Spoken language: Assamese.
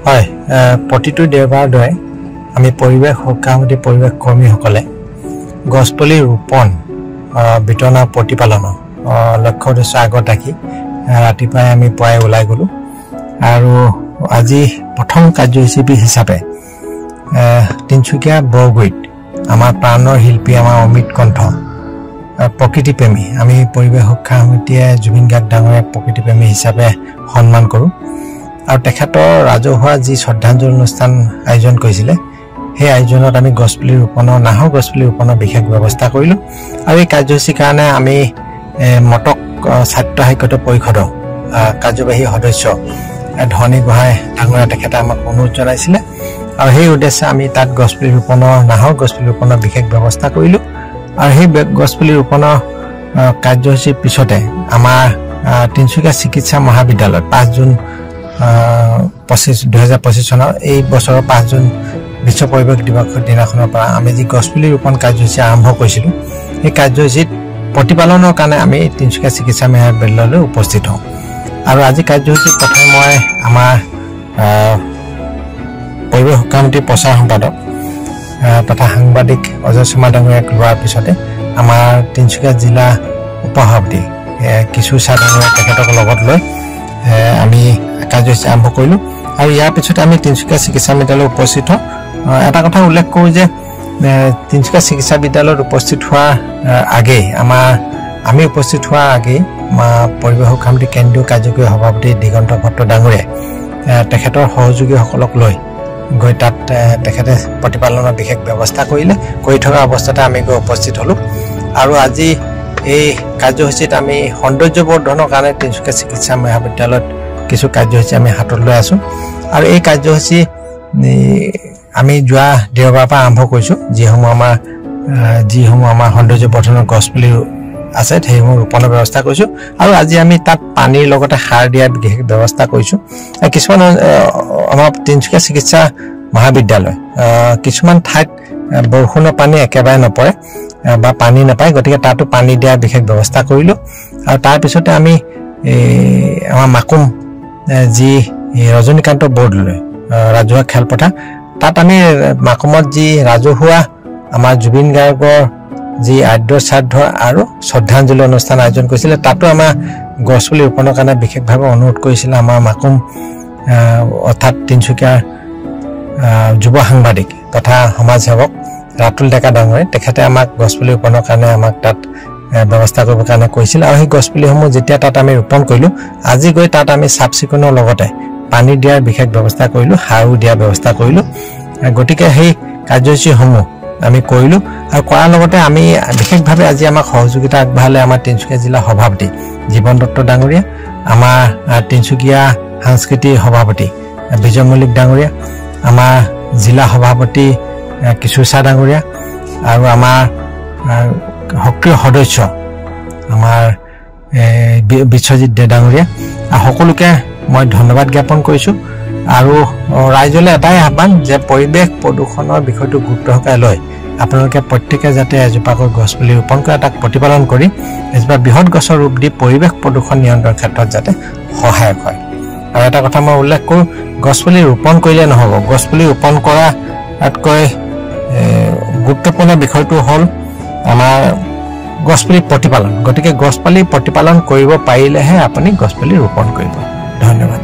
হয় প্ৰতিটো দেওবাৰ দৰে আমি পৰিৱেশ সকামতি পৰিৱেশ কৰ্মীসকলে গছপুলি ৰোপণ বিতৰণ প্ৰতিপালনৰ লক্ষ্য উদ্দেশ্য আগত ৰাখি ৰাতিপুৱাই আমি পুৱাই ওলাই গ'লো আৰু আজি প্ৰথম কাৰ্যসূচী হিচাপে তিনচুকীয়া বৰগুৰিত আমাৰ প্ৰাণৰ শিল্পী আমাৰ অমিত কণ্ঠ প্ৰকৃতি প্ৰেমী আমি পৰিৱেশ সুৰক্ষা সমিতিয়ে জুবিন গাৰ্গ ডাঙৰীয়াক প্ৰকৃতি প্ৰেমী হিচাপে সন্মান কৰোঁ আৰু তেখেতৰ ৰাজহুৱা যি শ্ৰদ্ধাঞ্জলি অনুষ্ঠান আয়োজন কৰিছিলে সেই আয়োজনত আমি গছপুলি ৰোপণৰ নাহৰ গছপুলি ৰোপণৰ বিশেষ ব্যৱস্থা কৰিলোঁ আৰু এই কাৰ্যসূচীৰ কাৰণে আমি মটক ছাত্ৰ সাহিত্য পৰিষদৰ কাৰ্যবাহী সদস্য ধনী গোহাঁই ডাঙৰীয়া তেখেতে আমাক অনুৰোধ জনাইছিলে আৰু সেই উদ্দেশ্যে আমি তাত গছপুলি ৰোপণৰ নাহৰ গছপুলি ৰোপণৰ বিশেষ ব্যৱস্থা কৰিলোঁ আৰু সেই গছপুলি ৰোপণৰ কাৰ্যসূচীৰ পিছতে আমাৰ তিনচুকীয়া চিকিৎসা মহাবিদ্যালয়ত 5 জুন 2025 চনৰ এই বছৰৰ 5 জুন বিশ্ব পৰিৱেশ দিৱসৰ দিনাখনৰ পৰা আমি যি গছপুলি ৰোপণ কাৰ্যসূচী আৰম্ভ কৰিছিলোঁ এই কাৰ্যসূচীত প্ৰতিপালনৰ কাৰণে আমি তিনচুকীয়া চিকিৎসা মহাবিদ্যালয়লৈ উপস্থিত হওঁ আৰু আজি কাৰ্যসূচীত প্ৰথমে মই আমাৰ পৰিৱেশ সমিতিৰ প্ৰচাৰ সম্পাদক তথা সাংবাদিক অজয় শৰ্মা ডাঙৰীয়াক লোৱাৰ পিছতে আমাৰ তিনচুকীয়া জিলা উপসভাপতি কিশোৰ চাহ ডাঙৰীয়া তেখেতক লগত লৈ আমি কাৰ্যসূচী আৰম্ভ কৰিলোঁ আৰু ইয়াৰ পিছতে আমি তিনচুকীয়া চিকিৎসা বিদ্যালয়ত উপস্থিত হওঁ এটা কথা উল্লেখ কৰোঁ যে তিনচুকীয়া চিকিৎসা বিদ্যালয়ত উপস্থিত হোৱাৰ আগেই আমি উপস্থিত হোৱাৰ আগেই পৰিৱেশ সমিতি কেন্দ্ৰীয় কাৰ্যকৰী সভাপতি দিগন্ত ভট্ট ডাঙৰীয়াই তেখেতৰ সহযোগীসকলক লৈ গৈ তাত তেখেতে প্ৰতিপালনৰ বিশেষ ব্যৱস্থা কৰি থকা অৱস্থাতে আমি গৈ উপস্থিত হ'লোঁ আৰু আজি এই কাৰ্যসূচীত আমি সৌন্দৰ্যবৰ্ধনৰ কাৰণে তিনচুকীয়া চিকিৎসা মহাবিদ্যালয়ত কিছু কাৰ্যসূচী আমি হাতত লৈ আছোঁ আৰু এই কাৰ্যসূচী আমি যোৱা দেওবাৰৰ পৰা আৰম্ভ কৰিছোঁ যিসমূহ আমাৰ সৌন্দৰ্যবৰ্ধনৰ গছপুলি আছে সেইসমূহ ৰোপণৰ ব্যৱস্থা কৰিছোঁ আৰু আজি আমি তাত পানীৰ লগতে সাৰ দিয়াৰ বিশেষ ব্যৱস্থা কৰিছোঁ কিছুমান আমাৰ তিনচুকীয়া চিকিৎসা মহাবিদ্যালয় কিছুমান ঠাইত বৰষুণৰ পানী একেবাৰে নপৰে বা পানী নাপায় গতিকে তাতো পানী দিয়াৰ বিশেষ ব্যৱস্থা কৰিলোঁ আৰু তাৰপিছতে আমি আমাৰ মাকুম যি ৰজনীকান্ত বৰ্ডলৈ ৰাজহুৱা খেলপথাৰ তাত আমি মাকুমত যি ৰাজহুৱা আমাৰ জুবিন গাৰ্গৰ যি আদ্য শ্ৰাদ্ধ আৰু শ্ৰদ্ধাঞ্জলি অনুষ্ঠান আয়োজন কৰিছিলে তাতো আমাৰ গছপুলি ৰোপণৰ কাৰণে বিশেষভাৱে অনুৰোধ কৰিছিলে আমাৰ মাকুম অৰ্থাৎ তিনচুকীয়াৰ যুৱ সাংবাদিক তথা সমাজসেৱক ৰাতুল ডেকা ডাঙৰীয়া তেখেতে আমাক গছপুলি ৰোপণৰ কাৰণে আমাক তাত ব্যৱস্থা কৰিবৰ কাৰণে কৈছিল আৰু সেই গছপুলিসমূহ যেতিয়া তাত আমি ৰোপণ কৰিলোঁ আজি গৈ তাত আমি চাফ চিকুণৰ লগতে পানী দিয়াৰ বিশেষ ব্যৱস্থা কৰিলোঁ সাৰো দিয়াৰ ব্যৱস্থা কৰিলোঁ গতিকে সেই কাৰ্যসূচীসমূহ আমি কৰিলোঁ আৰু কৰাৰ লগতে আমি বিশেষভাৱে আজি আমাক সহযোগিতা আগবঢ়ালে আমাৰ তিনচুকীয়া জিলা সভাপতি জীৱন দত্ত ডাঙৰীয়া আমাৰ তিনচুকীয়া সাংস্কৃতিক সভাপতি বিজয় মল্লিক ডাঙৰীয়া আমাৰ জিলা সভাপতি কিশোৰ চাহ ডাঙৰীয়া আৰু আমাৰ সক্ৰিয় সদস্য আমাৰ বিশ্বজিৎ দে ডাঙৰীয়া সকলোকে মই ধন্যবাদ জ্ঞাপন কৰিছোঁ আৰু ৰাইজলৈ এটাই আহ্বান যে পৰিৱেশ প্ৰদূষণৰ বিষয়টো গুৰুত্ব সহকাৰে লৈ আপোনালোকে প্ৰত্যেকে যাতে এজোপাকৈ গছপুলি ৰোপণ কৰে তাক প্ৰতিপালন কৰি এজোপা বৃহৎ গছৰ ৰূপ দি পৰিৱেশ প্ৰদূষণ নিয়ন্ত্ৰণৰ ক্ষেত্ৰত যাতে সহায়ক হয় আৰু এটা কথা মই উল্লেখ কৰোঁ গছপুলি ৰোপণ কৰিলে নহ'ব গছপুলি ৰোপণ কৰাতকৈ গুৰুত্বপূৰ্ণ বিষয়টো হ'ল আমাৰ গছপুলি প্ৰতিপালন গতিকে গছপুলি প্ৰতিপালন কৰিব পাৰিলেহে আপুনি গছপুলি ৰোপণ কৰিব ধন্যবাদ